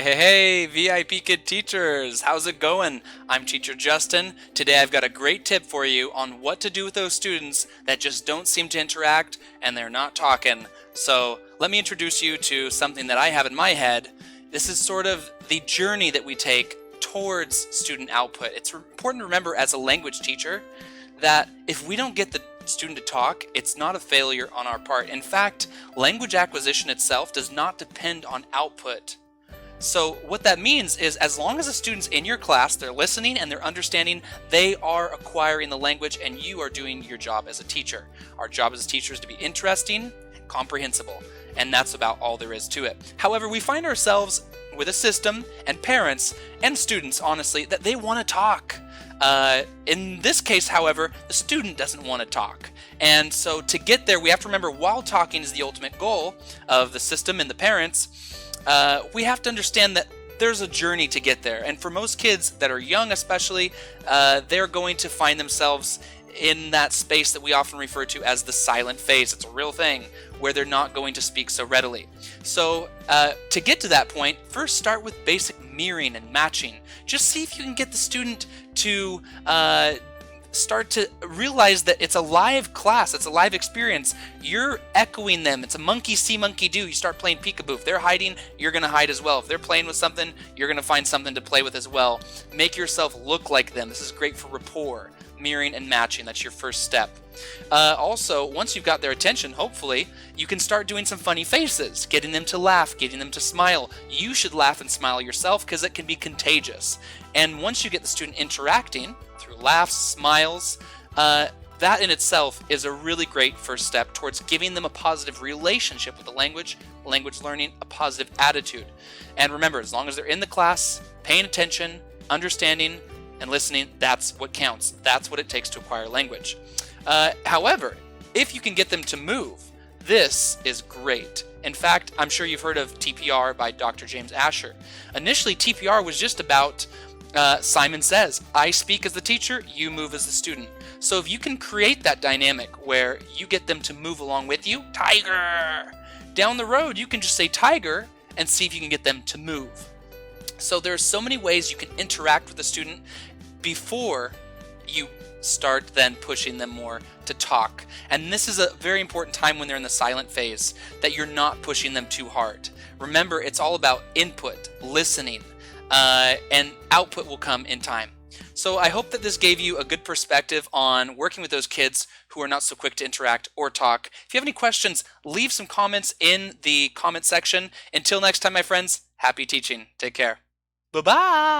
Hey, VIP Kid teachers, how's it going? I'm teacher Justin. Today I've got a great tip for you on what to do with those students that just don't seem to interact and they're not talking. So let me introduce you to something that I have in my head. This is sort of the journey that we take towards student output. It's important to remember as a language teacher that if we don't get the student to talk, it's not a failure on our part. In fact, language acquisition itself does not depend on output. So what that means is as long as a student's in your class, they're listening and they're understanding, they are acquiring the language and you are doing your job as a teacher. Our job as teachers is to be interesting and comprehensible, and that's about all there is to it. However, we find ourselves with a system and parents and students, honestly, that they want to talk. In this case, however, the student doesn't want to talk. And so to get there, we have to remember while talking is the ultimate goal of the system and the parents, we have to understand that there's a journey to get there. And for most kids that are young especially, they're going to find themselves in that space that we often refer to as the silent phase. It's a real thing where they're not going to speak so readily. So to get to that point, first start with basic mirroring and matching. Just see if you can get the student to start to realize that it's a live class, it's a live experience. You're echoing them. It's a monkey see, monkey do. You start playing peekaboo. If they're hiding, you're going to hide as well. If they're playing with something, you're going to find something to play with as well. Make yourself look like them. This is great for rapport, mirroring and matching. That's your first step. Also, once you've got their attention, hopefully, you can start doing some funny faces, getting them to laugh, getting them to smile. You should laugh and smile yourself because it can be contagious. And once you get the student interacting through laughs, smiles, that in itself is a really great first step towards giving them a positive relationship with the language learning, a positive attitude. And remember, as long as they're in the class, paying attention, understanding, and listening, that's what counts. That's what it takes to acquire language. However, if you can get them to move, this is great. In fact, I'm sure you've heard of TPR by Dr. James Asher. Initially, TPR was just about Simon Says, I speak as the teacher, you move as the student. So if you can create that dynamic where you get them to move along with you, tiger, down the road, you can just say tiger and see if you can get them to move. So there are so many ways you can interact with the student before you start then pushing them more to talk. And this is a very important time when they're in the silent phase, that you're not pushing them too hard. Remember, it's all about input, listening, and output will come in time. So I hope that this gave you a good perspective on working with those kids who are not so quick to interact or talk. If you have any questions, leave some comments in the comment section. Until next time, my friends, happy teaching. Take care. Bye-bye.